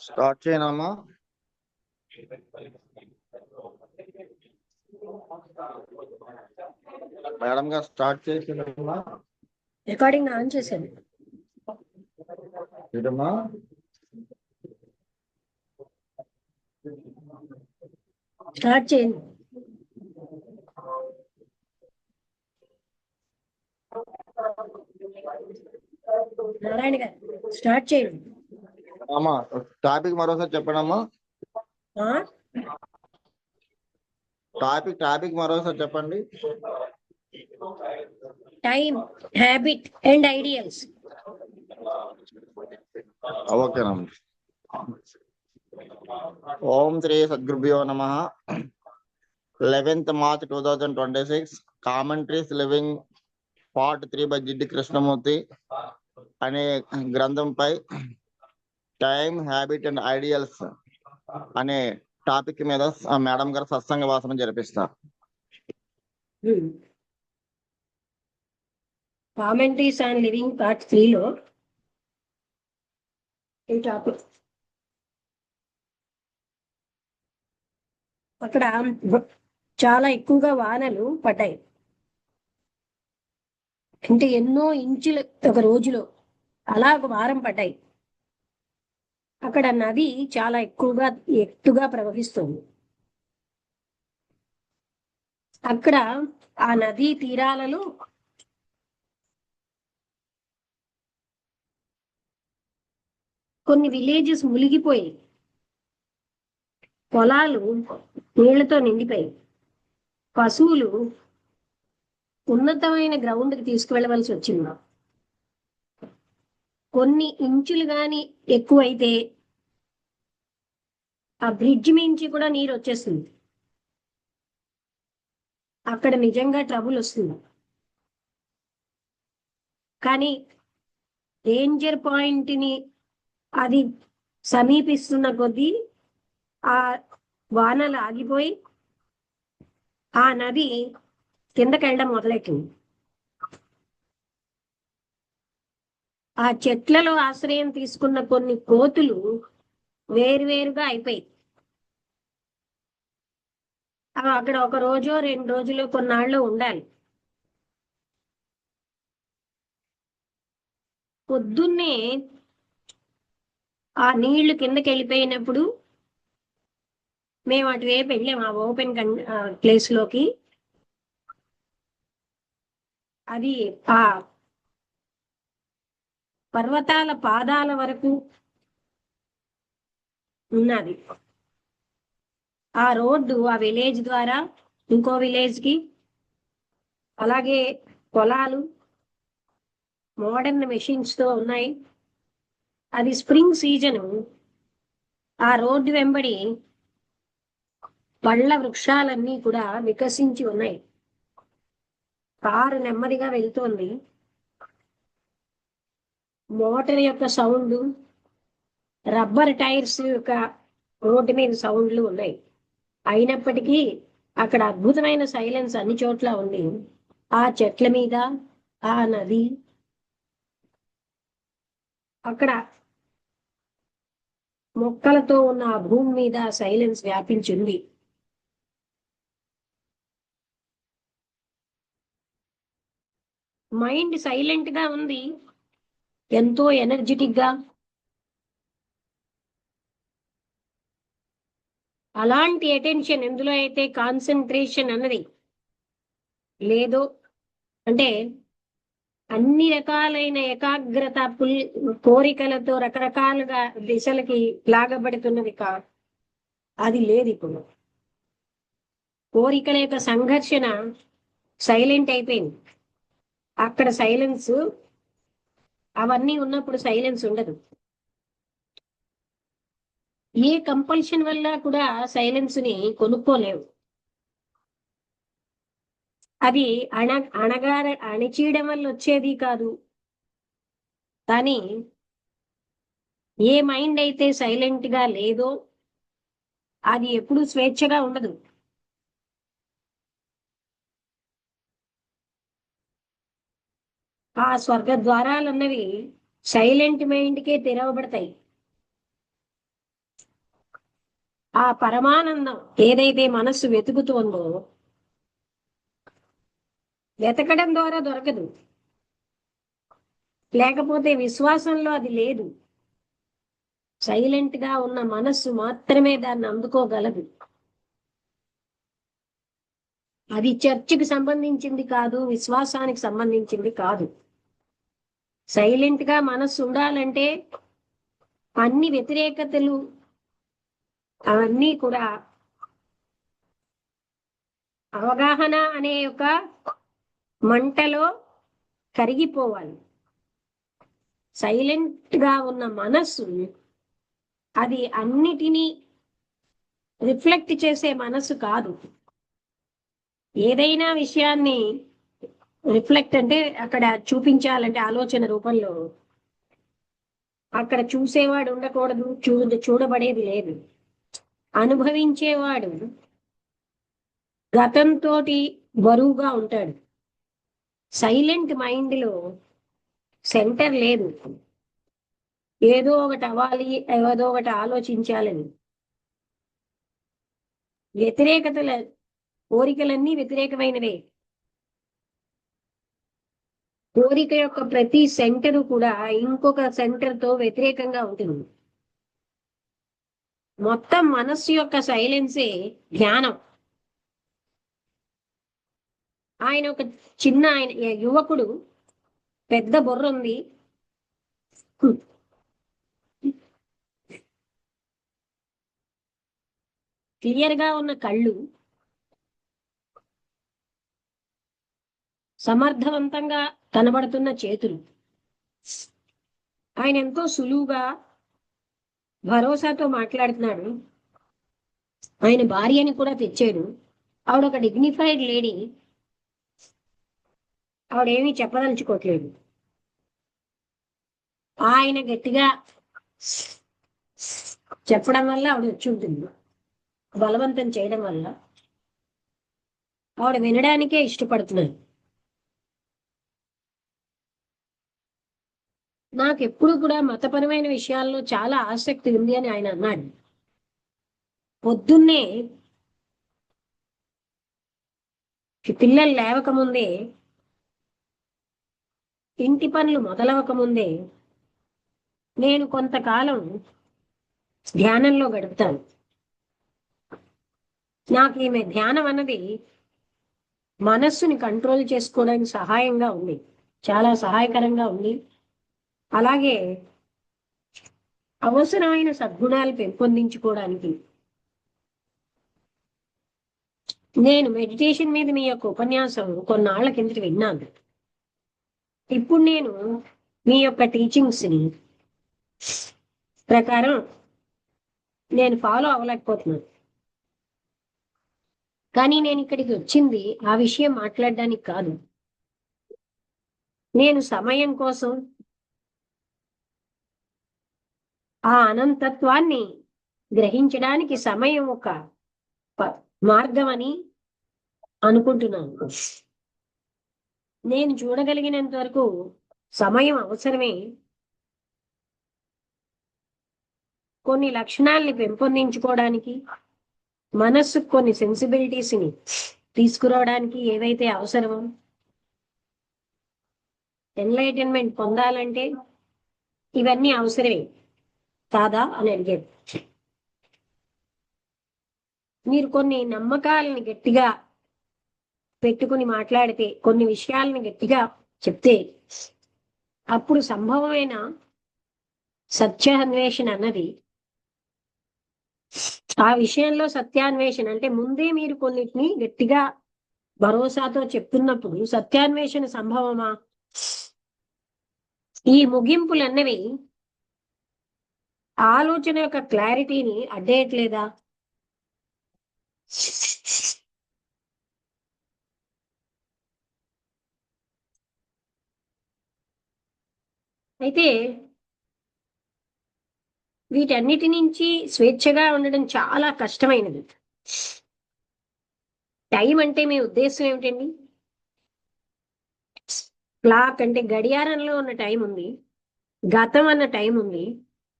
Start చేయనమ్మా. Madam గారు start చేసినమ్మా. Recording on చేశాను. ఇదమ్మా స్టార్ట్ చేయండి. నారాయణ గారు స్టార్ట్ చేయండి. అమ్మా టాపిక్ మరోసారి చెప్పండి అమ్మా. టాపిక్ మరోసారి చెప్పండి. Time, habit and ideals. ఓకేనమ్మా. ఓం శ్రీ సద్గురుభ్యో నమః. 11th March 2026 commentaries living part 3 by Jiddu Krishnamurti అనే గ్రంథంపై టైం, హ్యాబిట్ అండ్ ఐడియల్స్ అనే టాపిక్ మీద మేడం గారు సత్సంగ వాసన జరిపిస్తారు. కామెంట్రీస్ ఆన్ లివింగ్ పార్ట్ 3లో ఈ టాపిక్ అక్కడ చాలా ఎక్కువగా వానలు పడ్డాయి. అంటే ఎన్నో ఇంచులు ఒక రోజులో అలా ఒక వారం పడ్డాయి. అక్కడ నది చాలా ఎక్కువగా ఎత్తుగా ప్రవహిస్తుంది. అక్కడ ఆ నదీ తీరాలలో కొన్ని విలేజెస్ మునిగిపోయి పొలాలు నీళ్లతో నిండిపోయి పశువులు ఉన్నతమైన గ్రౌండ్కి తీసుకువెళ్ళవలసి వచ్చింది. కొన్ని ఇంచులు గాని ఎక్కువైతే ఆ బ్రిడ్జ్ మించి కూడా నీరు వచ్చేస్తుంది. అక్కడ నిజంగా ట్రబుల్ వస్తుంది. కానీ డేంజర్ పాయింట్ని అది సమీపిస్తున్న కొద్దీ ఆ వానలు ఆగిపోయి ఆ నది కిందకెళ్ళడం మొదలెట్టింది. ఆ చెట్లలో ఆశ్రయం తీసుకున్న కొన్ని కోతులు వేరువేరుగా అయిపోయి అవి అక్కడ ఒక రోజు 2 రోజులు కొన్నాళ్ళు ఉండాలి. పొద్దున్నే ఆ నీళ్లు కిందకి వెళ్ళిపోయినప్పుడు మేము అటువైపు వెళ్ళాము. ఆ ఓపెన్ ప్లేస్ లోకి అది ఆ పర్వతాల పాదాల వరకు ఉన్నది. ఆ రోడ్డు ఆ విలేజ్ ద్వారా ఇంకో విలేజ్ కి, అలాగే పొలాలు మోడర్న్ మెషిన్స్ తో ఉన్నాయి. అది స్ప్రింగ్ సీజను. ఆ రోడ్డు వెంబడి పళ్ళ వృక్షాలన్నీ కూడా వికసించి ఉన్నాయి. కారు నెమ్మదిగా వెళ్తోంది. మోటార్ యొక్క సౌండ్, రబ్బర్ టైర్స్ యొక్క రోడ్డు మీద సౌండ్లు ఉన్నాయి. అయినప్పటికీ అక్కడ అద్భుతమైన సైలెన్స్ అన్ని చోట్ల ఉంది. ఆ చెట్ల మీద, ఆ నది, అక్కడ మొక్కలతో ఉన్న ఆ భూమి మీద సైలెన్స్ వ్యాపించింది. మైండ్ సైలెంట్ గా ఉంది, ఎంతో ఎనర్జెటిక్ గా. అలాంటి అటెన్షన్ ఎందులో అయితే కాన్సన్ట్రేషన్ అన్నది లేదో, అంటే అన్ని రకాలైన ఏకాగ్రత కోరికలతో రకరకాలుగా దిశలకి లాగబడుతున్నది కాదు, అది లేదు. ఇప్పుడు కోరికల యొక్క సంఘర్షణ సైలెంట్ అయిపోయింది. అక్కడ సైలెన్స్, అవన్నీ ఉన్నప్పుడు సైలెన్స్ ఉండదు. ఏ కంపల్షన్ వల్ల కూడా సైలెన్స్ ని కొనుక్కోలేవు. అది అణచీయడం వల్ల వచ్చేది కాదు. కానీ ఏ మైండ్ అయితే సైలెంట్ గా లేదో అది ఎప్పుడు స్వేచ్ఛగా ఉండదు. ఆ స్వర్గ ద్వారాలు అన్నవి సైలెంట్ మైండ్కే తెరవబడతాయి. ఆ పరమానందం ఏదైతే మనస్సు వెతుకుతోందో వెతకడం ద్వారా దొరకదు, లేకపోతే విశ్వాసంలో అది లేదు. సైలెంట్ గా ఉన్న మనస్సు మాత్రమే దాన్ని అందుకోగలదు. అది చర్చికి సంబంధించింది కాదు, విశ్వాసానికి సంబంధించింది కాదు. సైలెంట్ గా మనస్సు ఉండాలంటే అన్ని వ్యతిరేకతలు అవన్నీ కూడా అవగాహన అనే ఒక మంటలో కరిగిపోవాలి. సైలెంట్ గా ఉన్న మనస్సు అది అన్నిటినీ రిఫ్లెక్ట్ చేసే మనస్సు కాదు. ఏదైనా విషయాన్ని రిఫ్లెక్ట్ అంటే అక్కడ చూపించాలంటే ఆలోచన రూపంలో అక్కడ చూసేవాడు ఉండకూడదు, చూడబడేది లేదు. అనుభవించేవాడు గతంతో బరువుగా ఉంటాడు. సైలెంట్ మైండ్ లో సెంటర్ లేదు. ఏదో ఒకటి అవ్వాలి, ఏదో ఒకటి ఆలోచించాలని. వ్యతిరేకతల కోరికలన్నీ వ్యతిరేకమైనవే. కోరిక యొక్క ప్రతి సెంటర్ కూడా ఇంకొక సెంటర్ తో వ్యతిరేకంగా ఉంటుంది. మొత్తం మనస్సు యొక్క సైలెన్సే ధ్యానం. ఆయన ఒక చిన్న యువకుడు, పెద్ద బుర్ర ఉంది, క్లియర్ గా ఉన్న కళ్ళు, సమర్థవంతంగా కనబడుతున్న చేతులు. ఆయన ఎంతో సులువుగా భరోసాతో మాట్లాడుతున్నాడు. ఆయన భార్యని కూడా తెచ్చాడు. ఆవిడ ఒక డిగ్నిఫైడ్ లేడీ. ఆవిడేమీ చెప్పదలుచుకోవట్లేదు. ఆయన గట్టిగా చెప్పడం వల్ల ఆవిడ వచ్చి ఉంటుంది. బలవంతం చేయడం వల్ల ఆవిడ వినడానికే ఇష్టపడుతున్నారు. నాకు ఎప్పుడు కూడా మతపరమైన విషయాల్లో చాలా ఆసక్తి ఉంది అని ఆయన అన్నాడు. పొద్దున్నే పిల్లలు లేవకముందే, ఇంటి పనులు మొదలవకముందే నేను కొంతకాలం ధ్యానంలో గడుపుతాను. నాకు ఈమె ధ్యానం అన్నది మనస్సుని కంట్రోల్ చేసుకోవడానికి సహాయంగా ఉంది, చాలా సహాయకరంగా ఉంది. అలాగే అవసరమైన సద్గుణాలు పెంపొందించుకోవడానికి. నేను మెడిటేషన్ మీద మీ యొక్క ఉపన్యాసం కొన్నాళ్ల కిందట విన్నాను. ఇప్పుడు నేను మీ యొక్క టీచింగ్స్ ని ప్రకారం నేను ఫాలో అవ్వలేకపోతున్నాను. కానీ నేను ఇక్కడికి వచ్చింది ఆ విషయం మాట్లాడడానికి కాదు. నేను సమయం కోసం ఆ అనంతత్వాన్ని గ్రహించడానికి సమయం ఒక మార్గం అని అనుకుంటున్నాను. నేను చూడగలిగినంత వరకు సమయం అవసరమే. కొన్ని లక్షణాలని పెంపొందించుకోవడానికి, మనస్సుకు కొన్ని సెన్సిబిలిటీస్ ని తీసుకురావడానికి ఏవైతే అవసరమో, ఎన్లైటన్మెంట్ పొందాలంటే ఇవన్నీ అవసరమే కాదా అని అడిగాడు. మీరు కొన్ని నమ్మకాలని గట్టిగా పెట్టుకుని మాట్లాడితే, కొన్ని విషయాలని గట్టిగా చెప్తే, అప్పుడు సంభవమైన సత్యాన్వేషణ అన్నది, ఆ విషయంలో సత్యాన్వేషణ అంటే ముందే మీరు కొన్నిటిని గట్టిగా భరోసాతో చెప్తున్నప్పుడు సత్యాన్వేషణ సంభవమా? ఈ ముగింపులన్నవి ఆలోచన యొక్క క్లారిటీని అడ్డేయట్లేదా? అయితే వీటన్నిటి నుంచి స్వేచ్ఛగా ఉండడం చాలా కష్టమైనది. టైం అంటే మీ ఉద్దేశం ఏమిటండి? క్లాక్ అంటే గడియారంలో ఉన్న టైం ఉంది, గతం అన్న టైం ఉంది,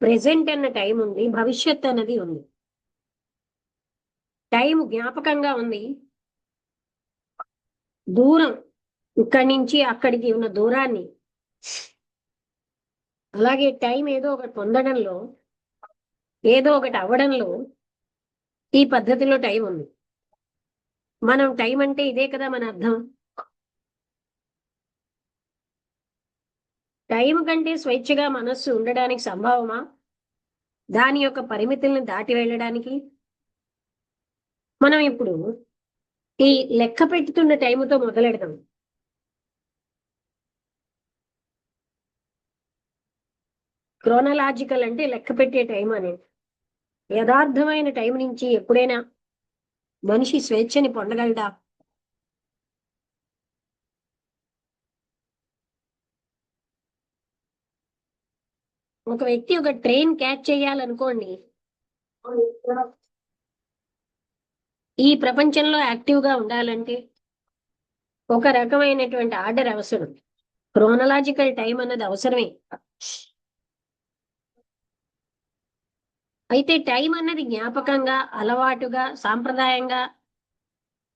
ప్రెసెంట్ అన్న టైం ఉంది, భవిష్యత్ అన్నది ఉంది. టైం జ్ఞాపకంగా ఉంది. దూరం, ఇక్కడి నుంచి అక్కడికి ఉన్న దూరాన్ని, అలాగే టైం ఏదో ఒకటి పొందడంలో, ఏదో ఒకటి అవ్వడంలో ఈ పద్ధతిలో టైం ఉంది. మనం టైం అంటే ఇదే కదా మన అర్థం. టైం కంటే స్వేచ్ఛగా మనస్సు ఉండడానికి సంభవమా? దాని యొక్క పరిమితుల్ని దాటి వెళ్ళడానికి మనం ఇప్పుడు ఈ లెక్క పెట్టుతున్న టైంతో మొదలెడదాం. క్రోనలాజికల్ అంటే లెక్క పెట్టే టైం అనేది. యథార్థమైన టైం నుంచి ఎప్పుడైనా మనిషి స్వేచ్ఛని పొందగలడా? ఒక వ్యక్తి ఒక ట్రైన్ క్యాచ్ చేయాలనుకోండి, ఈ ప్రపంచంలో యాక్టివ్ గా ఉండాలంటే ఒక రకమైనటువంటి ఆర్డర్ అవసరం. క్రోనలాజికల్ టైం అన్నది అవసరమే. అయితే టైం అన్నది జ్ఞాపకంగా, అలవాటుగా, సాంప్రదాయంగా,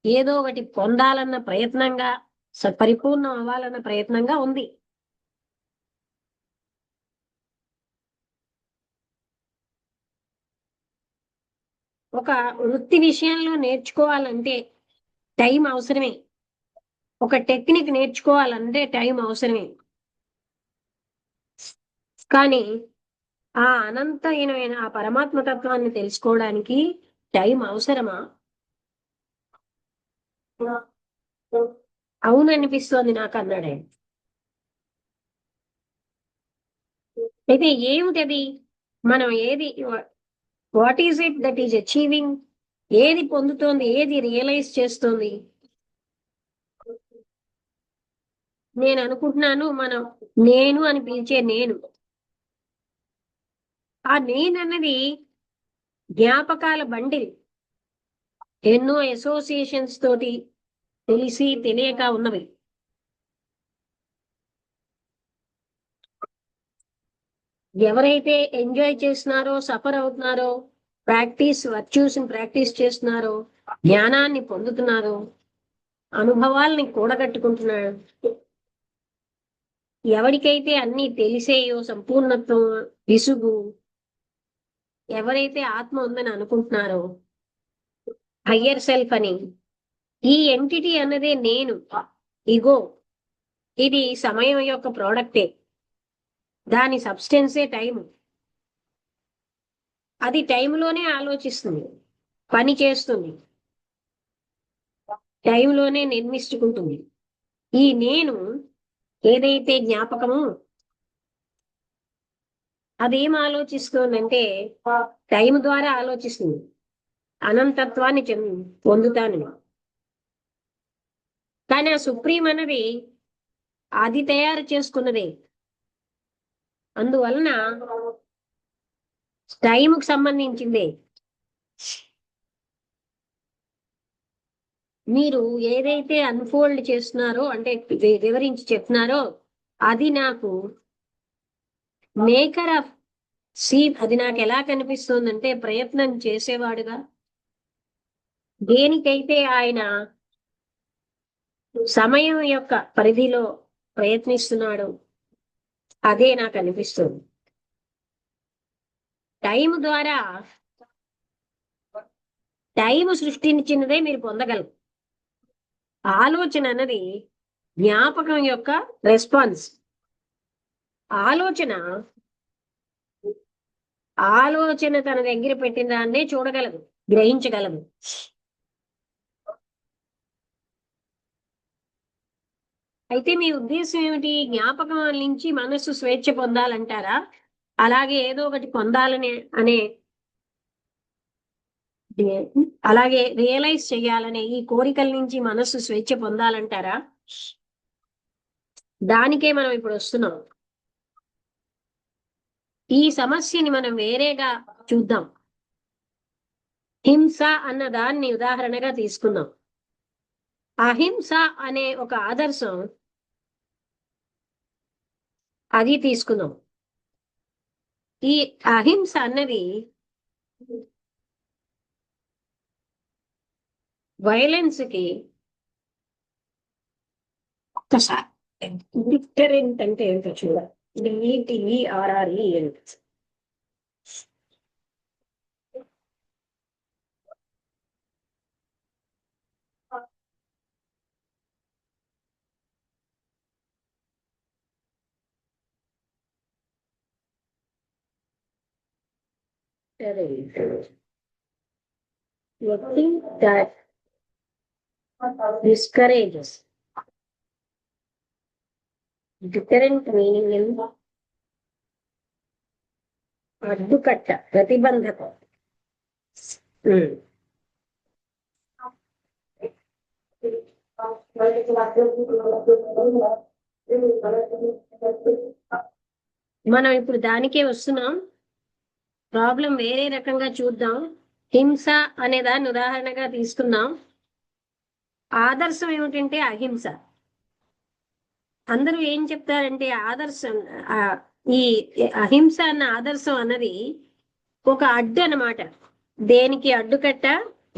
ఏదో ఒకటి పొందాలన్న ప్రయత్నంగా, పరిపూర్ణం అవ్వాలన్న ప్రయత్నంగా ఉంది. ఒక వృత్తి విషయంలో నేర్చుకోవాలంటే టైం అవసరమే. ఒక టెక్నిక్ నేర్చుకోవాలంటే టైం అవసరమే. కానీ ఆ అనంతమైన ఆ పరమాత్మ తత్వాన్ని తెలుసుకోవడానికి టైం అవసరమా? అవును అనిపిస్తోంది నాకు అన్నాడు ఆయన. అయితే ఏమిటది? మనం ఏది, what is it that is achieving? ఏది పొందుతోంది, ఏది రియలైజ్ చేస్తోంది? నేను అనుకుంటున్నాను మనం నేను అని పిలిచే నేను, ఆ నేను అన్నది జ్ఞాపకాల బండిల్, ఎన్నో అసోసియేషన్స్ తోటి తెలిసి తెలియక ఉన్నవి. ఎవరైతే ఎంజాయ్ చేస్తున్నారో, సఫర్ అవుతున్నారో, వర్చ్యూస్ ప్రాక్టీస్ చేస్తున్నారో, జ్ఞానాన్ని పొందుతున్నారో, అనుభవాల్ని కూడగట్టుకుంటున్నాడు, ఎవరికైతే అన్ని తెలిసేయో, సంపూర్ణత్వం, విసుగు, ఎవరైతే ఆత్మ ఉందని అనుకుంటున్నారో, హయ్యర్ సెల్ఫ్ అని, ఈ ఎంటిటీ అన్నదే నేను, ఇగో, ఇది సమయం యొక్క ప్రోడక్టే. దాని సబ్స్టెన్సే టైం. అది టైంలోనే ఆలోచిస్తుంది, పని చేస్తుంది, టైంలోనే నిర్మిస్తుంటుంది. ఈ నేను ఏదైతే జ్ఞాపకము, అదేం ఆలోచిస్తుందంటే టైం ద్వారా ఆలోచిస్తుంది, అనంతత్వాన్ని పొందుతానని. కానీ ఆ సుప్రీం అన్నది అది తయారు చేసుకున్నదే. అందువలన టైంకు సంబంధించిందే. మీరు ఏదైతే అన్ఫోల్డ్ చేస్తున్నారో, అంటే వివరించి చెప్తున్నారో, అది నాకు మేకర్ ఆఫ్ సీన్. అది నాకు ఎలా కనిపిస్తుందంటే ప్రయత్నం చేసేవాడుగా, దేనికైతే ఆయన సమయం యొక్క పరిధిలో ప్రయత్నిస్తున్నాడు, అదే నాకు అనిపిస్తుంది. టైం ద్వారా, టైం సృష్టించినదే మీరు పొందగలరు. ఆలోచన అన్నది జ్ఞాపకం యొక్క రెస్పాన్స్. ఆలోచన ఆలోచన తన దగ్గర పెట్టిన దాన్నే చూడగలదు, గ్రహించగలదు. అయితే మీ ఉద్దేశం ఏమిటి? జ్ఞాపకం నుంచి మనస్సు స్వేచ్ఛ పొందాలంటారా? అలాగే ఏదో ఒకటి పొందాలని అనే, అలాగే రియలైజ్ చేయాలనే ఈ కోరికల నుంచి మనస్సు స్వేచ్ఛ పొందాలంటారా? దానికే మనం ఇప్పుడు వస్తున్నాం. ఈ సమస్యని మనం వేరేగా చూద్దాం. హింస అన్న దాన్ని ఉదాహరణగా తీసుకుందాం. అహింస అనే ఒక ఆదర్శం అది తీసుకుందాం. ఈ అహింస అన్నది వైలెన్స్ కి ఒక్కసారి డిటరెంట్ అంటే ఏంటో చూడాలి. DETERRE అంటే a thing that discourages. Deterrent meaning in అడ్డుకట్ట, ప్రతిబంధకం. మనం ఇప్పుడు దానికే వస్తున్నాం. ప్రాబ్లం వేరే రకంగా చూద్దాం. హింస అనే దాన్ని ఉదాహరణగా తీసుకుందాం. ఆదర్శం ఏమిటంటే అహింస. అందరూ ఏం చెప్తారంటే ఆదర్శం, ఈ అహింస అన్న ఆదర్శం అన్నది ఒక అడ్డు అన్నమాట. దేనికి అడ్డుకట్ట?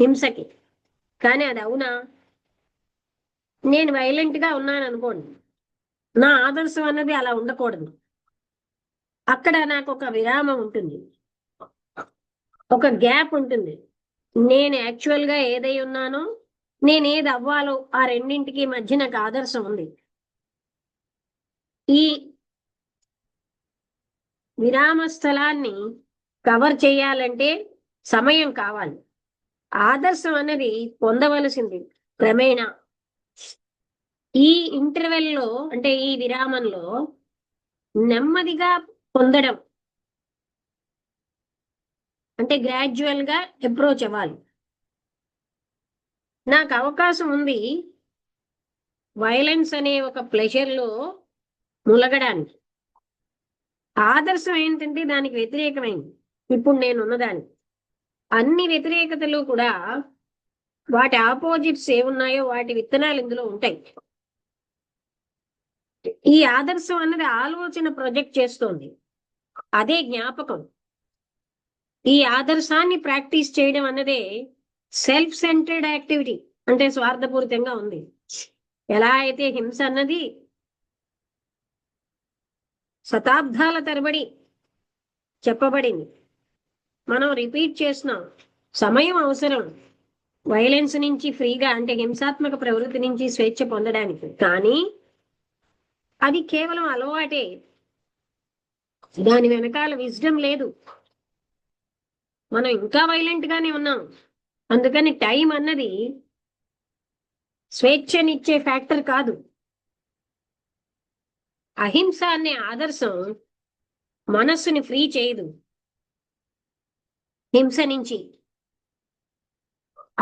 హింసకి. కానీ అది అవునా? నేను వైలెంట్ గా ఉన్నాను అనుకోండి, నా ఆదర్శం అన్నది అలా ఉండకూడదు. అక్కడ నాకు ఒక విరామం ఉంటుంది, ఒక గ్యాప్ ఉంటుంది. నేను యాక్చువల్ గా ఏదై ఉన్నానో, నేను ఏది అవ్వాలో ఆ రెండింటికి మధ్య నాకు ఆదర్శం ఉంది. ఈ విరామ స్థలాన్ని కవర్ చేయాలంటే సమయం కావాలి. ఆదర్శం అన్నది పొందవలసింది క్రమేణా. ఈ ఇంటర్వెల్లో అంటే ఈ విరామంలో నెమ్మదిగా పొందడం అంటే గ్రాడ్యువల్ గా అప్రోచ్ అవ్వాలి. నాకు అవకాశం ఉంది వైలెన్స్ అనే ఒక ప్లెజర్ లో ములగడానికి. ఆదర్శం ఏంటంటే దానికి వ్యతిరేకమైంది. ఇప్పుడు నేను ఉన్నదానికి అన్ని వ్యతిరేకతలు కూడా వాటి ఆపోజిట్స్ ఏమున్నాయో వాటి విత్తనాలు ఇందులో ఉంటాయి. ఈ ఆదర్శం అన్నది ఆలోచన ప్రొజెక్ట్ చేస్తోంది, అదే జ్ఞాపకం. ఈ ఆదర్శాన్ని ప్రాక్టీస్ చేయడం అన్నదే సెల్ఫ్ సెంటర్డ్ యాక్టివిటీ, అంటే స్వార్థపూరితంగా ఉంది. ఎలా అయితే హింస అన్నది శతాబ్దాల తరబడి చెప్పబడింది, మనం రిపీట్ చేస్తున్నాం. సమయం అవసరం వైలెన్స్ నుంచి ఫ్రీగా, అంటే హింసాత్మక ప్రవృత్తి నుంచి స్వేచ్ఛ పొందడానికి. కానీ అది కేవలం అలవాటే, దాని వెనకాల విజ్డమ్ లేదు. మనం ఇంకా వైలెంట్ గానే ఉన్నాం. అందుకని టైం అన్నది స్వేచ్ఛనిచ్చే ఫ్యాక్టర్ కాదు. అహింస అనే ఆదర్శం మనస్సుని ఫ్రీ చేయదు హింస నుంచి.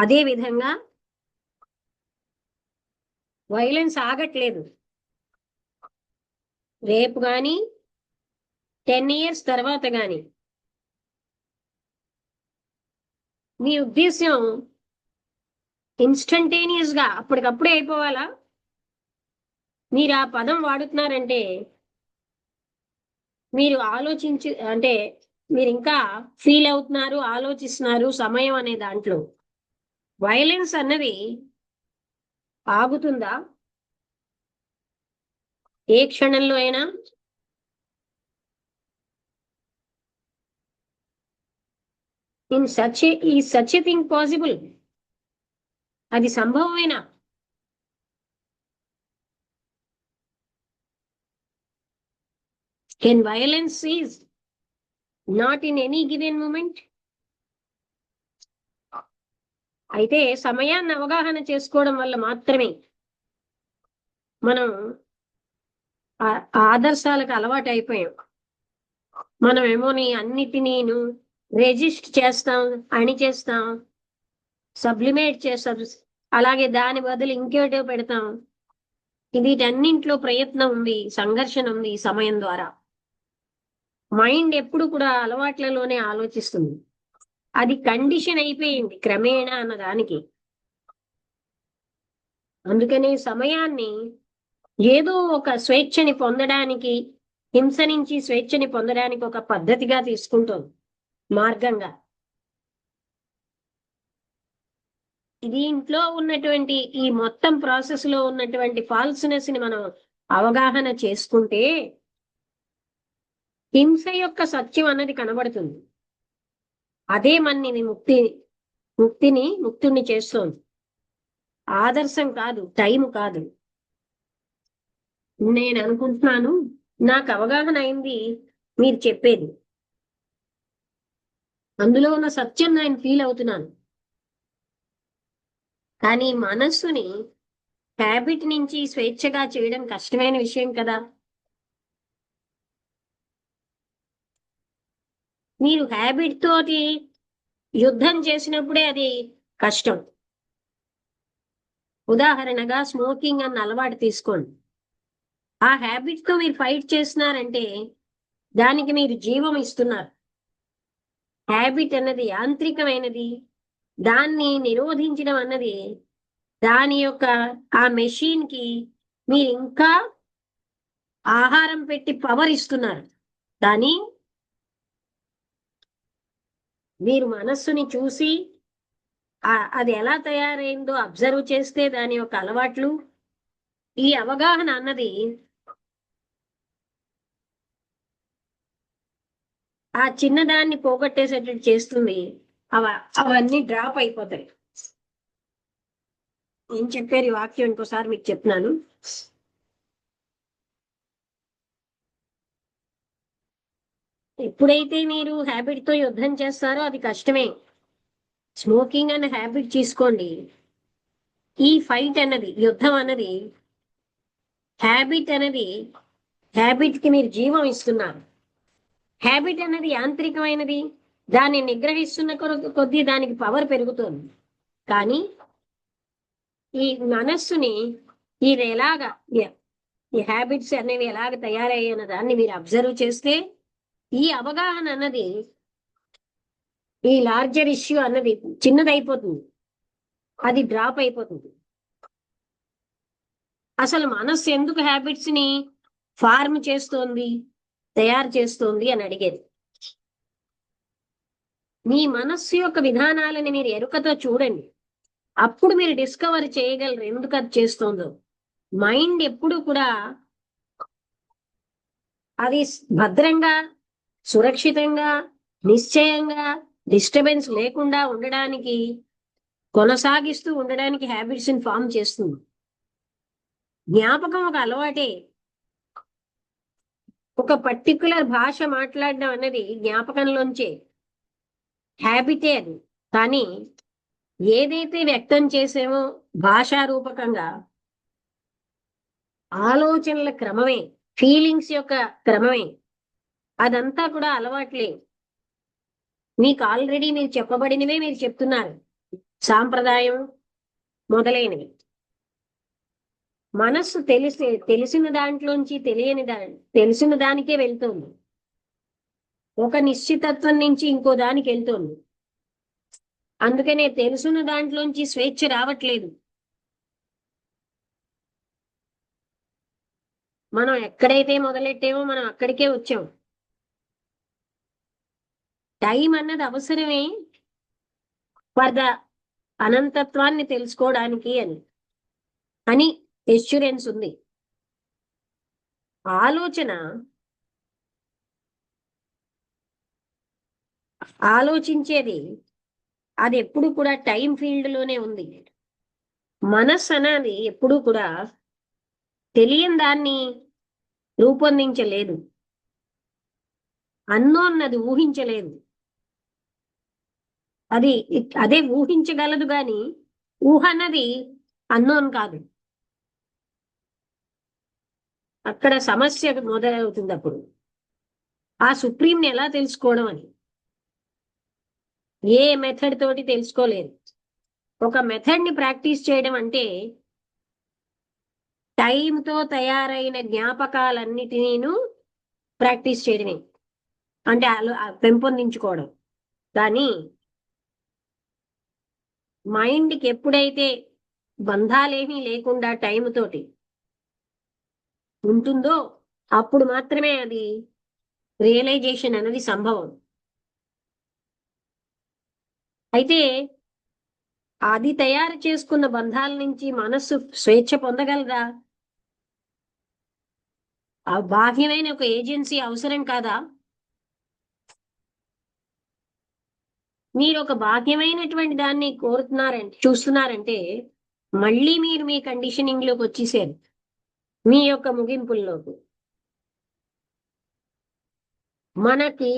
అదే విధంగా వైలెన్స్ ఆగట్లేదు. రేపు కానీ 10 years తర్వాత కానీ మీ ఉద్దేశం ఇన్స్టంటేనియస్ గా అప్పటికప్పుడే అయిపోవాలా? మీరు ఆ పదం వాడుతున్నారంటే మీరు ఆలోచించి, అంటే మీరు ఇంకా ఫీల్ అవుతున్నారు, ఆలోచిస్తున్నారు సమయం అనే దాంట్లో. వైలెన్స్ అన్నది ఆగుతుందా ఏ క్షణంలో అయినా? Is such a thing possible? అది సంభవమేనా? Can violence is not in any given moment? అయితే సమయాన్ని అవగాహన చేసుకోవడం వల్ల మాత్రమే మనం ఆదర్శాలకు అలవాటు అయిపోయాం. మనం ఏమోని అన్నిటినీను రెజిస్ట్ చేస్తాం, అణిచేస్తాం, సబ్లిమేట్ చేస్తాం, అలాగే దాని బదులు ఇంకేటో పెడతాం. వీటన్నింట్లో ప్రయత్నం ఉంది, సంఘర్షణ ఉంది. సమయం ద్వారా మైండ్ ఎప్పుడు కూడా అలవాట్లలోనే ఆలోచిస్తుంది. అది కండిషన్ అయిపోయింది క్రమేణా అన్నదానికి. అందుకనే సమయాన్ని ఏదో ఒక స్వేచ్ఛని పొందడానికి హింస నుంచి స్వేచ్ఛని పొందడానికి ఒక పద్ధతిగా తీసుకుంటోంది, మార్గంగా. దీంట్లో ఉన్నటువంటి ఈ మొత్తం ప్రాసెస్ లో ఉన్నటువంటి ఫాల్స్నెస్ ని మనం అవగాహన చేసుకుంటే హింస యొక్క సత్యం అన్నది కనబడుతుంది. అదే మనని ముక్తుణ్ణి చేస్తోంది. ఆదర్శం కాదు, టైం కాదు. నేను అనుకుంటున్నాను, నాకు అవగాహన అయింది మీరు చెప్పేది, అందులో ఉన్న సత్యం నేను ఫీల్ అవుతున్నాను. కానీ మనస్సుని హ్యాబిట్ నుంచి స్వేచ్ఛగా చేయడం కష్టమైన విషయం కదా. మీరు హ్యాబిట్ తోటి యుద్ధం చేసినప్పుడే అది కష్టం. ఉదాహరణగా స్మోకింగ్ అన్న అలవాటు తీసుకోండి. ఆ హ్యాబిట్ తో మీరు ఫైట్ చేస్తున్నారంటే దానికి మీరు జీవం ఇస్తున్నారు. హ్యాబిట్ అన్నది యాంత్రికమైనది. దాన్ని నిరోధించడం అన్నది దాని యొక్క ఆ మెషిన్ కి మీరు ఇంకా ఆహారం పెట్టి పవర్ ఇస్తున్నారు. కానీ మీరు మనస్సుని చూసి అది ఎలా తయారైందో అబ్జర్వ్ చేస్తే దాని యొక్క అలవాట్లు, ఈ అవగాహన అన్నది ఆ చిన్నదాన్ని పోగొట్టేసేటట్టు చేస్తుంది. అవన్నీ డ్రాప్ అయిపోతాయి. ఏం చెప్పారు ఈ వాక్యం ఇంకోసారి మీకు చెప్తున్నాను. ఎప్పుడైతే మీరు హ్యాబిట్ తో యుద్ధం చేస్తారో అది కష్టమే. స్మోకింగ్ అనే హ్యాబిట్ తీసుకోండి. ఈ ఫైట్ అన్నది, యుద్ధం అన్నది, హ్యాబిట్ కి మీరు జీవం ఇస్తున్నారు. హ్యాబిట్ అన్నది యాంత్రికమైనది. దాన్ని నిగ్రహిస్తున్న కొద్దీ దానికి పవర్ పెరుగుతుంది. కానీ ఈ మనస్సుని ఇది ఎలాగా, ఈ హ్యాబిట్స్ అనేవి ఎలాగ తయారయ్యన్న దాన్ని మీరు అబ్జర్వ్ చేస్తే ఈ అవగాహన అన్నది, ఈ లార్జర్ ఇష్యూ అన్నది చిన్నదైపోతుంది, అది డ్రాప్ అయిపోతుంది. అసలు మనస్సు ఎందుకు హ్యాబిట్స్ ని ఫార్మ్ చేస్తోంది, తయారు చేస్తోంది అని అడిగేది. మీ మనస్సు యొక్క విధానాలని మీరు ఎరుకతో చూడండి. అప్పుడు మీరు డిస్కవర్ చేయగలరు ఎందుకు అది చేస్తోందో. మైండ్ ఎప్పుడు కూడా అది భద్రంగా, సురక్షితంగా, నిశ్చయంగా, డిస్టర్బెన్స్ లేకుండా ఉండడానికి, కొనసాగిస్తూ ఉండడానికి హ్యాబిట్స్ ని ఫామ్ చేస్తుంది. జ్ఞాపకం ఒక అలవాటే. ఒక పర్టికులర్ భాష మాట్లాడడం అన్నది జ్ఞాపకంలోంచే, హ్యాబిటే అది. కానీ ఏదైతే వ్యక్తం చేసామో భాషారూపకంగా, ఆలోచనల క్రమమే, ఫీలింగ్స్ యొక్క క్రమమే, అదంతా కూడా అలవాట్లే. మీకు ఆల్రెడీ మీరు చెప్పబడినవే మీరు చెప్తున్నారు, సాంప్రదాయం మొదలైనవి. మనస్సు తెలిసిన దాంట్లోంచి తెలిసిన దానికే వెళ్తోంది. ఒక నిశ్చితత్వం నుంచి ఇంకో దానికి వెళ్తోంది. అందుకనే తెలుసున్న దాంట్లోంచి స్వేచ్ఛ రావట్లేదు. మనం ఎక్కడైతే మొదలెట్టామో మనం అక్కడికే వచ్చాం. టైం అన్నది అవసరమే ఫర్ ద అనంతత్వాన్ని తెలుసుకోవడానికి అని ఎష్యూరెన్స్ ఉంది. ఆలోచించేది అది ఎప్పుడు కూడా టైం ఫీల్డ్ లోనే ఉంది. మనస్సు అనేది ఎప్పుడు కూడా తెలియని దాన్ని రూపొందించలేదు, అన్నోన్నది ఊహించలేదు. అదే ఊహించగలదు గాని ఊహ అన్నది అన్నోన్ కాదు. అక్కడ సమస్య మొదలవుతుంది. అప్పుడు ఆ సుప్రీంని ఎలా తెలుసుకోవడం అని ఏ మెథడ్ తోటి తెలుసుకోలేదు. ఒక మెథడ్ ని ప్రాక్టీస్ చేయడం అంటే టైంతో తయారైన జ్ఞాపకాలన్నిటినీ ప్రాక్టీస్ చేయడమే, అంటే పెంపొందించుకోవడం. కానీ మైండ్కి ఎప్పుడైతే బంధాలేమీ లేకుండా టైం తోటి ఉంటుందో అప్పుడు మాత్రమే అది రియలైజేషన్ అనేది సంభవం. అయితే అది తయారు చేసుకున్న బంధాల నుంచి మనస్సు స్వేచ్ఛ పొందగలదా? ఆ బాహ్యమైన ఒక ఏజెన్సీ అవసరం కాదా? మీరు ఒక బాహ్యమైనటువంటి దాన్ని కోరుతున్నారంటే, చూస్తున్నారంటే మళ్ళీ మీరు మీ కండిషనింగ్ లోకి వచ్చేసారు, మీ యొక్క ముగింపుల్లోకి. మనకి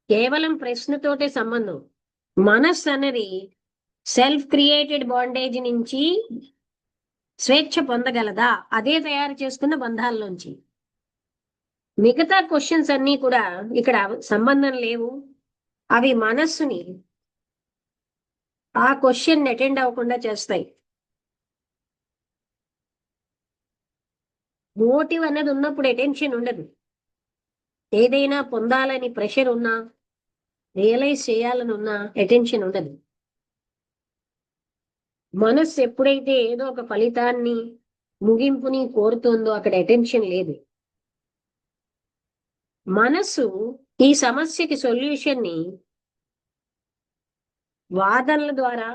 కేవలం ప్రశ్నతోటే సంబంధం. మనస్సు అనేది సెల్ఫ్ క్రియేటెడ్ బాండేజ్ నుంచి స్వేచ్ఛ పొందగలదా? అదే తయారు చేసుకున్న బంధాల్లోంచి. మిగతా క్వశ్చన్స్ అన్నీ కూడా ఇక్కడ సంబంధం లేవు. అవి మనస్సుని ఆ క్వశ్చన్ అటెండ్ అవ్వకుండా చేస్తాయి. మోటివ్ అన్నది ఉన్నప్పుడు అటెన్షన్ ఉండదు. ఏదైనా పొందాలని ప్రెషర్ ఉన్నా, రియలైజ్ చేయాలని ఉన్నా అటెన్షన్ ఉండదు. మనస్సు ఎప్పుడైతే ఏదో ఒక ఫలితాన్ని, ముగింపుని కోరుతుందో అక్కడ అటెన్షన్ లేదు. మనస్సు ఈ సమస్యకి సొల్యూషన్ ని వాదనల ద్వారా,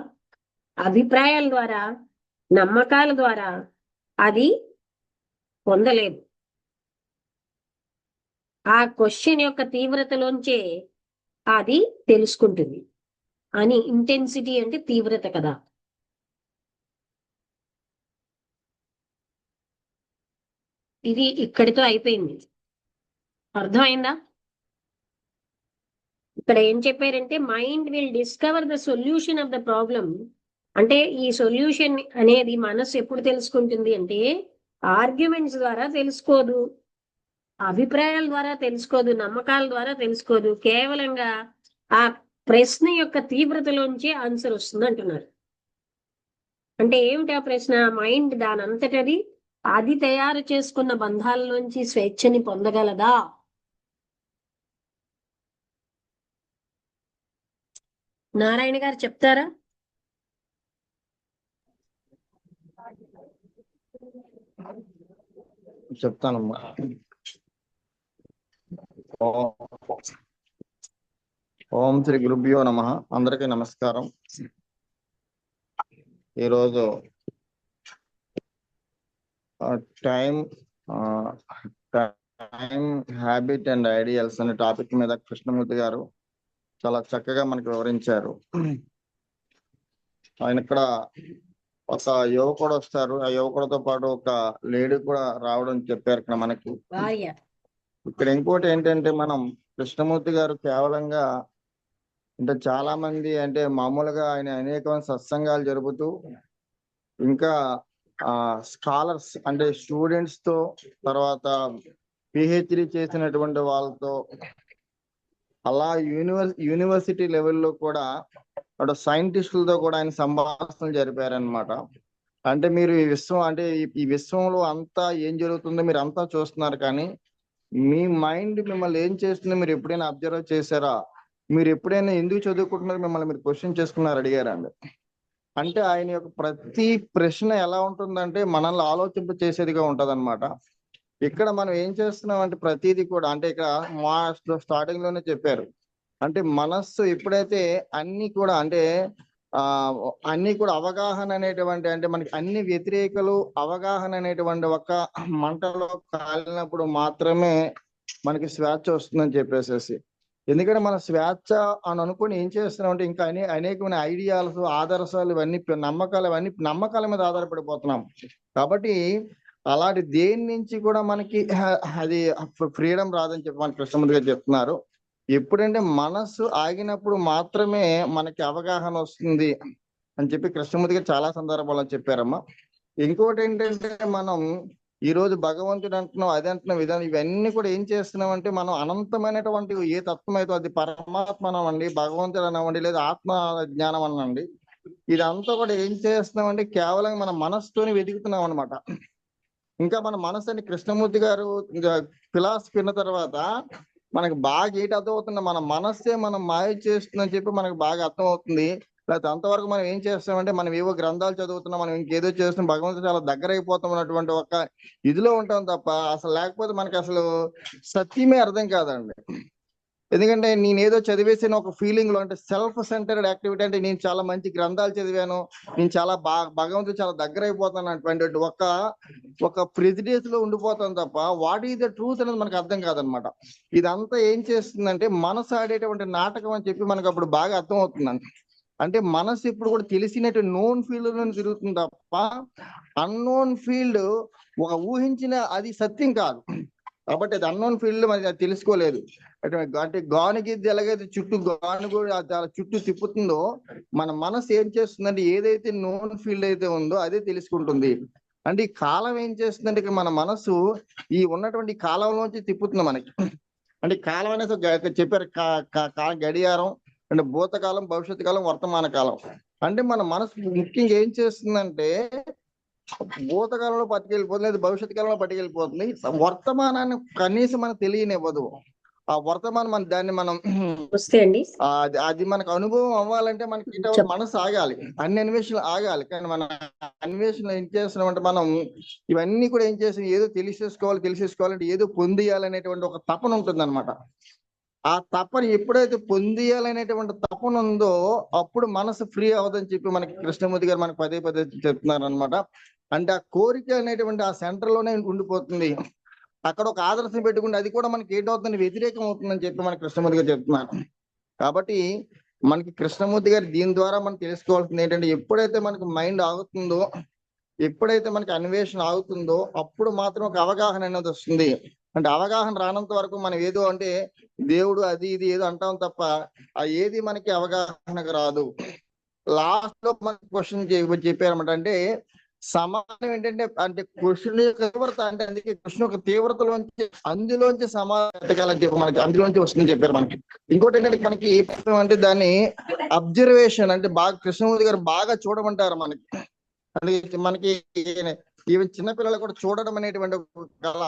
అభిప్రాయాల ద్వారా, నమ్మకాల ద్వారా అది పొందలేదు. ఆ క్వశ్చన్ యొక్క తీవ్రతలోంచే అది తెలుసుకుంటుంది. అని ఇంటెన్సిటీ అంటే తీవ్రత కదా. ఇది ఇక్కడితో అయిపోయింది. అర్థమైందా? ఇక్కడ ఏం చెప్పారంటే mind will discover the solution of the problem. అంటే ఈ సొల్యూషన్ అనేది మనసు ఎప్పుడు తెలుసుకుంటుంది అంటే ఆర్గ్యుమెంట్స్ ద్వారా తెలుసుకోదు, అభిప్రాయాల ద్వారా తెలుసుకోదు, నమ్మకాల ద్వారా తెలుసుకోదు. కేవలంగా ఆ ప్రశ్న యొక్క తీవ్రతలోంచి ఆన్సర్ వస్తుంది అంటున్నారు. అంటే ఏమిటి ఆ ప్రశ్న? మైండ్ దానంతటది అది తయారు చేసుకున్న బంధాలలోంచి స్వేచ్ఛని పొందగలదా? నారాయణ గారు చెప్తారా? చెప్తానమ్మా. ఓం శ్రీ గురుభ్యో నమః. అందరికీ నమస్కారం. ఈరోజు టైం హ్యాబిట్ అండ్ ఐడియల్స్ అనే టాపిక్ మీద కృష్ణమూర్తి గారు చాలా చక్కగా మనకు వివరించారు. ఆయన ఇక్కడ ఒక యువకుడు వస్తారు, ఆ యువకుడితో పాటు ఒక లేడీ కూడా రావడం చెప్పారు ఇక్కడ మనకి. ఇక్కడ ఇంకోటి ఏంటంటే మనం కృష్ణమూర్తి గారు కేవలంగా అంటే చాలా మంది అంటే మామూలుగా ఆయన అనేకమైన సత్సంగాలు జరుపుతూ ఇంకా స్కాలర్స్ అంటే స్టూడెంట్స్ తో, తర్వాత పిహెచ్డి చేసినటువంటి వాళ్ళతో, అలా యూనివర్సిటీ లెవెల్లో కూడా అటు సైంటిస్టులతో కూడా ఆయన సంభాషణలు జరిపారనమాట. అంటే మీరు ఈ విశ్వం అంటే ఈ విశ్వంలో అంతా ఏం జరుగుతుందో మీరు అంతా చూస్తున్నారు, కానీ మీ మైండ్ మిమ్మల్ని ఏం చేస్తుందో మీరు ఎప్పుడైనా అబ్జర్వ్ చేశారా? మీరు ఎప్పుడైనా ఎందుకు చదువుకుంటున్నారు మిమ్మల్ని మీరు క్వశ్చన్ చేసుకున్నారు, అడిగారండి. అంటే ఆయన యొక్క ప్రతి ప్రశ్న ఎలా ఉంటుందంటే మనల్ని ఆలోచింప చేసేదిగా ఉంటది అనమాట. ఇక్కడ మనం ఏం చేస్తున్నాం అంటే ప్రతిదీ కూడా అంటే ఇక్కడ మా స్టార్టింగ్ లోనే చెప్పారు, అంటే మనస్సు ఎప్పుడైతే అన్ని కూడా అంటే అన్ని కూడా అవగాహన అనేటువంటి అంటే మనకి అన్ని వ్యతిరేకలు అవగాహన అనేటువంటి ఒక మంటలో కాలినప్పుడు మాత్రమే మనకి స్వేచ్ఛ వస్తుందని చెప్పేసేసి. ఎందుకంటే మన స్వేచ్ఛ అని అనుకుని ఏం చేస్తున్నాం అంటే ఇంకా అనేకమైన ఐడియాలు, ఆదర్శాలు, ఇవన్నీ నమ్మకాల మీద ఆధారపడిపోతున్నాం. కాబట్టి అలాంటి దేని నుంచి కూడా మనకి అది ఫ్రీడమ్ రాదని చెప్పి మన కృష్ణమూర్తి గారు చెప్తున్నారు. ఎప్పుడంటే మనస్సు ఆగినప్పుడు మాత్రమే మనకి అవగాహన వస్తుంది అని చెప్పి కృష్ణమూర్తి గారు చాలా సందర్భాల్లో చెప్పారమ్మా. ఇంకోటి ఏంటంటే మనం ఈ రోజు భగవంతుడు అంటున్నాం, అది అంటున్నాం, ఇవన్నీ కూడా ఏం చేస్తున్నాం అంటే మనం అనంతమైనటువంటి ఏ తత్వం అయితే అది పరమాత్మ అనండి, భగవంతుడు అనండి, లేదా ఆత్మ జ్ఞానం అనండి, ఇదంతా కూడా ఏం చేస్తున్నాం అంటే కేవలం మన మనస్సుతోని వెతుకుతున్నాం అనమాట. ఇంకా మన మనసు అని కృష్ణమూర్తి గారు ఫిలాసఫీ విన్న తర్వాత మనకు బాగా ఏంటి అర్థమవుతుంది, మన మనస్సే మనం మాయ చేస్తుందని చెప్పి మనకు బాగా అర్థమవుతుంది. లేకపోతే అంతవరకు మనం ఏం చేస్తామంటే మనం ఏవో గ్రంథాలు చదువుతున్నాం, మనం ఇంకేదో చేస్తున్నాం, భగవంతుడు చాలా దగ్గర అయిపోతాం అన్నటువంటి ఒక ఇదిలో ఉంటాం తప్ప అసలు లేకపోతే మనకి అసలు సత్యమే అర్థం కాదండి. ఎందుకంటే నేను ఏదో చదివేసిన ఒక ఫీలింగ్ లో, అంటే సెల్ఫ్ సెంటర్డ్ యాక్టివిటీ, అంటే నేను చాలా మంచి గ్రంథాలు చదివాను, నేను చాలా భగవంతుడు చాలా దగ్గర అయిపోతాను అటువంటి ఒక ప్రెసిడెన్స్ లో ఉండిపోతాం తప్ప వాట్ ఈస్ ద ట్రూత్ అనేది మనకు అర్థం కాదనమాట. ఇదంతా ఏం చేస్తుందంటే మనసు ఆడేటువంటి నాటకం అని చెప్పి మనకు అప్పుడు బాగా అర్థం అవుతుందండి. అంటే మనసు ఇప్పుడు కూడా తెలిసినట్టు నోన్ ఫీల్డ్ లో తిరుగుతుంది తప్ప అన్నోన్ ఫీల్డ్ ఒక ఊహించిన అది సత్యం కాదు. కాబట్టి అది అన్నోన్ ఫీల్డ్ మనకి అది తెలుసుకోలేదు. అంటే గానికి ఎలాగైతే చుట్టూ తిప్పుతుందో మన మనసు ఏం చేస్తుందంటే ఏదైతే నోన్ ఫీల్డ్ అయితే ఉందో అదే తెలుసుకుంటుంది. అంటే ఈ కాలం ఏం చేస్తుందంటే మన మనసు ఈ ఉన్నటువంటి కాలంలోంచి తిప్పుతుంది మనకి. అంటే కాలం అనేది చెప్పారు, గడియారం అంటే భూతకాలం, భవిష్యత్తు కాలం, వర్తమాన కాలం. అంటే మన మనసు ముఖ్యంగా ఏం చేస్తుందంటే భూతకాలంలో పట్టుకెళ్ళిపోతుంది, లేదా భవిష్యత్ కాలంలో పట్టుకెళ్ళిపోతుంది. వర్తమానాన్ని కనీసం మనకు తెలియనివ్వదు. ఆ వర్తమానం దాన్ని మనం అది మనకు అనుభవం అవ్వాలంటే మనకి మనసు ఆగాలి, అన్ని అన్వేషణలు ఆగాలి. కానీ మన అన్వేషణ ఏం చేస్తున్నామంటే మనం ఇవన్నీ కూడా ఏం చేస్తాం, ఏదో తెలిసేసుకోవాలంటే ఏదో పొందియాలనేటువంటి ఒక తపన ఉంటుంది అనమాట. ఆ తపన ఎప్పుడైతే పొందియాలనేటువంటి తపన ఉందో అప్పుడు మనసు ఫ్రీ అవ్వదని చెప్పి మనకి కృష్ణమూర్తి గారు మనకు పదే చెప్తున్నారు అనమాట. అంటే ఆ కోరిక అనేటువంటి ఆ సెంటర్ లోనే ఉండిపోతుంది. అక్కడ ఒక ఆదర్శం పెట్టుకుంటే అది కూడా మనకి ఏంటవుతుంది, వ్యతిరేకం అవుతుందని చెప్పి మనకి కృష్ణమూర్తి గారు చెప్తున్నారు. కాబట్టి మనకి కృష్ణమూర్తి గారు దీని ద్వారా మనం తెలుసుకోవాల్సింది ఏంటంటే ఎప్పుడైతే మనకి మైండ్ ఆగుతుందో, ఎప్పుడైతే మనకి అన్వేషణ ఆగుతుందో అప్పుడు మాత్రం ఒక అవగాహన అనేది వస్తుంది. అంటే అవగాహన రానంత వరకు మనం ఏదో అంటే దేవుడు అది ఇది ఏదో అంటాం తప్ప ఆ ఏది మనకి అవగాహనకు రాదు. లాస్ట్ లో మనకి క్వశ్చన్ చెప్పారన్నమాట. అంటే సమాధానం ఏంటంటే అంటే కృష్ణుని యొక్క తీవ్రత, అంటే అందుకే కృష్ణు యొక్క తీవ్రతలోంచి అందులోంచి సమాధానం చెప్పి మనకి అందులోంచి వస్తుందని చెప్పారు మనకి. ఇంకోటి ఏంటంటే మనకి అంటే దాన్ని అబ్జర్వేషన్ అంటే బాగా కృష్ణమూర్తి గారు బాగా చూడమంటారు మనకి. అంటే మనకి ఈవెన్ చిన్నపిల్లలు కూడా చూడడం అనేటువంటి కళ,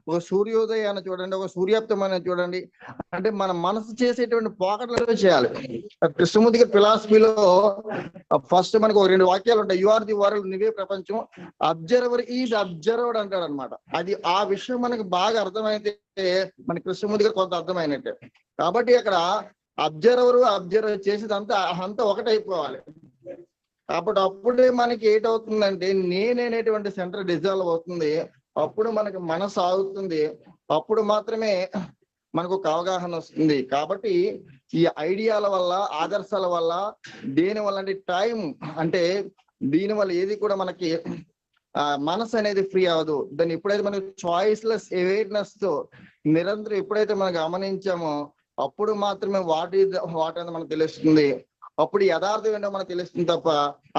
ఒక సూర్యోదయాన్ని చూడండి, ఒక సూర్యాప్తమాన్ని చూడండి. అంటే మన మనసు చేసేటువంటి పోకట్లలో చేయాలి. కృష్ణమూర్తి గారి ఫిలాసఫీలో ఫస్ట్ మనకు ఒక 2 వాక్యాలు ఉంటాయి. యు ఆర్ ది వరల్డ్, నువ్వే ప్రపంచం, అబ్జర్వర్ ఈజ్ అబ్జర్వ్డ్ అంటాడు అనమాట. అది ఆ విషయం మనకు బాగా అర్థమైతే మన కృష్ణమూర్తి గారు కొంత అర్థమైనట్టే. కాబట్టి అక్కడ అబ్జర్వ్ చేసేదంతా అంతా ఒకటైపోవాలి. కాబట్టి అప్పుడే మనకి ఏంటవుతుందంటే నేననేటువంటి సెంటర్ డిజాల్వ్ అవుతుంది. అప్పుడు మనకి మనసు ఆగుతుంది. అప్పుడు మాత్రమే మనకు ఒక అవగాహన వస్తుంది. కాబట్టి ఈ ఐడియాల వల్ల, ఆదర్శాల వల్ల, దేని వల్ల అంటే టైం, అంటే దీని వల్ల ఏది కూడా మనకి మనసు అనేది ఫ్రీ అవ్వదు. దాన్ని ఎప్పుడైతే మనకి చాయిస్లెస్ అవేర్నెస్ తో నిరంతరం ఎప్పుడైతే మనం గమనించామో అప్పుడు మాత్రమే వాట్ అనేది మనకు తెలుస్తుంది. అప్పుడు యథార్థం ఏంటో మనకు తెలుస్తుంది తప్ప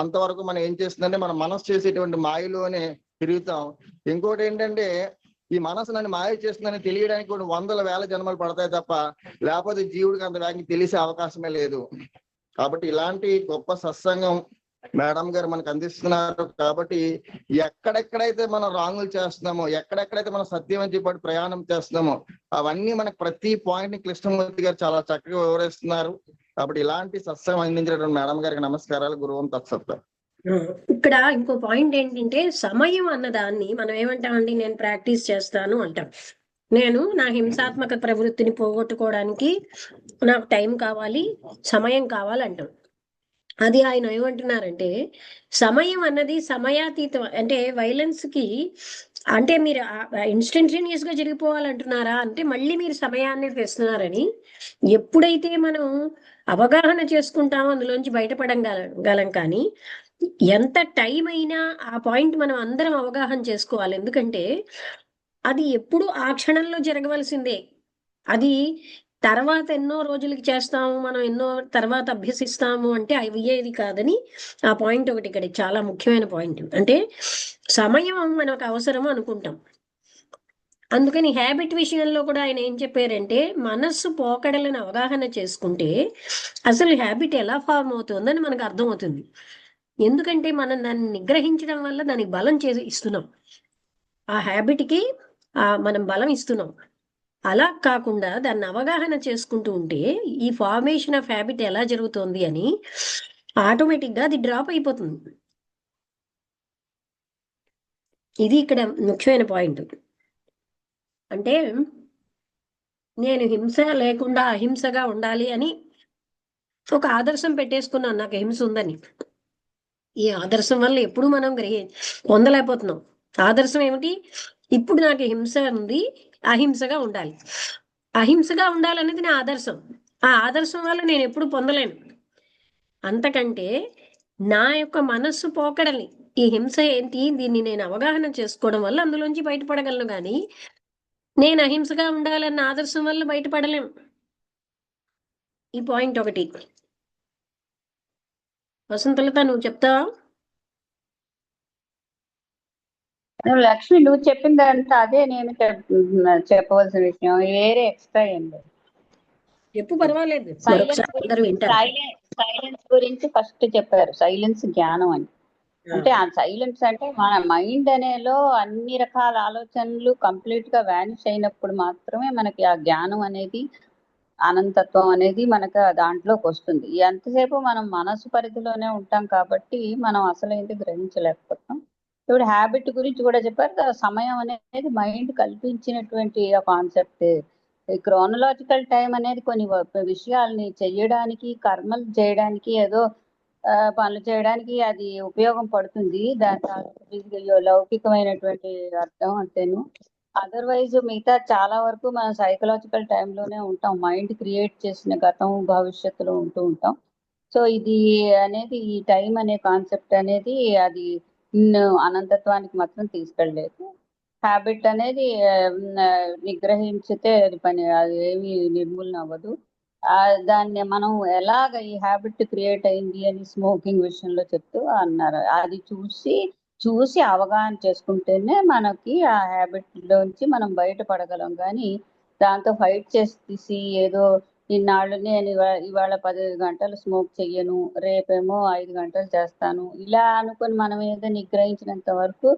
అంతవరకు మనం ఏం చేస్తుందంటే మన మనసు చేసేటువంటి మాయలోనే తిరుగుతాం. ఇంకోటి ఏంటంటే ఈ మనసు నన్ను మాయ చేస్తుందని తెలియడానికి కూడా 100,000 జన్మలు పడతాయి తప్ప లేకపోతే జీవుడికి అంత వేగంగా తెలిసే అవకాశమే లేదు. కాబట్టి ఇలాంటి గొప్ప సత్సంగం మేడం గారు మనకు అందిస్తున్నారు. కాబట్టి ఎక్కడెక్కడైతే మనం రాంగులు చేస్తున్నామో, ఎక్కడెక్కడైతే మనం సత్యం అని చెప్పి ప్రయాణం చేస్తున్నామో అవన్నీ మనకు ప్రతి పాయింట్ ని కృష్ణమూర్తి గారు చాలా చక్కగా వివరిస్తున్నారు. కాబట్టి ఇలాంటి సత్సంగం అందించినటువంటి మేడం గారికి నమస్కారాలు. గురువం తత్సత్. ఇక్కడ ఇంకో పాయింట్ ఏంటంటే సమయం అన్నదాన్ని మనం ఏమంటామండి, నేను ప్రాక్టీస్ చేస్తాను అంటాం. నేను నా హింసాత్మక ప్రవృత్తిని పోగొట్టుకోవడానికి నాకు టైం కావాలి, సమయం కావాలంటాం. అది ఆయన ఏమంటున్నారంటే సమయం అన్నది సమయాతీతం. అంటే వైలెన్స్ కి అంటే మీరు ఇన్స్టంటేనియస్ గా జరిగిపోవాలంటున్నారా అంటే మళ్ళీ మీరు సమయాన్ని తెస్తున్నారని. ఎప్పుడైతే మనం అవగాహన చేసుకుంటామో అందులోంచి బయటపడగలం. కానీ ఎంత టైం అయినా ఆ పాయింట్ మనం అందరం అవగాహన చేసుకోవాలి. ఎందుకంటే అది ఎప్పుడు ఆ క్షణంలో జరగవలసిందే. అది తర్వాత ఎన్నో రోజులకి చేస్తాము, మనం ఎన్నో తర్వాత అభ్యసిస్తాము అంటే అయ్యేది కాదని ఆ పాయింట్ ఒకటి ఇక్కడ చాలా ముఖ్యమైన పాయింట్. అంటే సమయం మనకు అవసరం అనుకుంటాం. అందుకని హ్యాబిట్ విషయంలో కూడా ఆయన ఏం చెప్పారంటే మనస్సు పోకడలను అవగాహన చేసుకుంటే అసలు హ్యాబిట్ ఎలా ఫామ్ అవుతుందని మనకు అర్థమవుతుంది. ఎందుకంటే మనం దాన్ని నిగ్రహించడం వల్ల దానికి బలం ఇస్తున్నాం, ఆ హ్యాబిట్కి మనం బలం ఇస్తున్నాం. అలా కాకుండా దాన్ని అవగాహన చేసుకుంటూ ఉంటే ఈ ఫార్మేషన్ ఆఫ్ హ్యాబిట్ ఎలా జరుగుతోంది అని ఆటోమేటిక్ గా అది డ్రాప్ అయిపోతుంది. ఇది ఇక్కడ ముఖ్యమైన పాయింట్. అంటే నేను హింస లేకుండా అహింసగా ఉండాలి అని ఒక ఆదర్శం పెట్టేసుకున్నాను, నాకు హింస ఉందని. ఈ ఆదర్శం వల్ల ఎప్పుడు మనం పొందలేకపోతున్నాం. ఆదర్శం ఏమిటి? ఇప్పుడు నాకు హింస ఉంది, అహింసగా ఉండాలి. అహింసగా ఉండాలనేది నా ఆదర్శం. ఆ ఆదర్శం వల్ల నేను ఎప్పుడు పొందలేను. అంతకంటే నా యొక్క మనస్సు పోకడని, ఈ హింస ఏంటి, దీన్ని నేను అవగాహన చేసుకోవడం వల్ల అందులోంచి బయటపడగలను. కానీ నేను అహింసగా ఉండాలన్న ఆదర్శం వల్ల బయటపడలేం. ఈ పాయింట్ ఒకటి. వసంతలత, నువ్వు చెప్తావా? లక్ష్మి, నువ్వు చెప్పిందంతా అదే నేను చెప్పవలసిన విషయం. వేరే ఎక్స్ట్రా ఏం లేదు. చెప్పు, పర్వాలేదు, మరొకసారి అందరూ వింటారు. సైలెన్స్ గురించి ఫస్ట్ చెప్పారు. సైలెన్స్ జ్ఞానం అని. అంటే ఆ సైలెన్స్ అంటే మన మైండ్ అనేలో అన్ని రకాల ఆలోచనలు కంప్లీట్ గా వ్యానిష్ అయినప్పుడు మాత్రమే మనకి ఆ జ్ఞానం అనేది, అనంతత్వం అనేది మనకు దాంట్లోకి వస్తుంది. ఎంతసేపు మనం మనసు పరిధిలోనే ఉంటాం కాబట్టి మనం అసలు ఏంటి గ్రహించలేకపోతాం. ఇప్పుడు హ్యాబిట్ గురించి కూడా చెప్పారు. సమయం అనేది మైండ్ కల్పించినటువంటి కాన్సెప్ట్. ఈ క్రోనలాజికల్ టైం అనేది కొన్ని విషయాల్ని చెయ్యడానికి, కర్మలు చేయడానికి, ఏదో పనులు చేయడానికి అది ఉపయోగం పడుతుంది. దాని లౌకికమైనటువంటి అర్థం అంతేను. అదర్వైజ్ మిగతా చాలా వరకు మనం సైకలాజికల్ టైంలోనే ఉంటాం. మైండ్ క్రియేట్ చేసిన గతం భవిష్యత్తులో ఉంటూ ఉంటాం. సో ఇది అనేది, ఈ టైం అనే కాన్సెప్ట్ అనేది అది అనంతత్వానికి మాత్రం తీసుకెళ్ళలేదు. హ్యాబిట్ అనేది నిగ్రహించితే అది పని, అది ఏమి నిర్మూలన అవ్వదు. దాన్ని మనం ఎలాగ ఈ హ్యాబిట్ క్రియేట్ అయింది అని స్మోకింగ్ విషయంలో చెప్తూ అన్నారు. అది చూసి అవగాహన చేసుకుంటేనే మనకి ఆ హ్యాబిట్ లోంచి మనం బయటపడగలం. కానీ దాంతో ఫైట్ చేసి ఏదో ఇన్నాళ్ళు నేను ఇవాళ 10 గంటలు స్మోక్ చెయ్యను, రేపేమో 5 గంటలు చేస్తాను, ఇలా అనుకొని మనం ఏదో నిగ్రహించినంత వరకు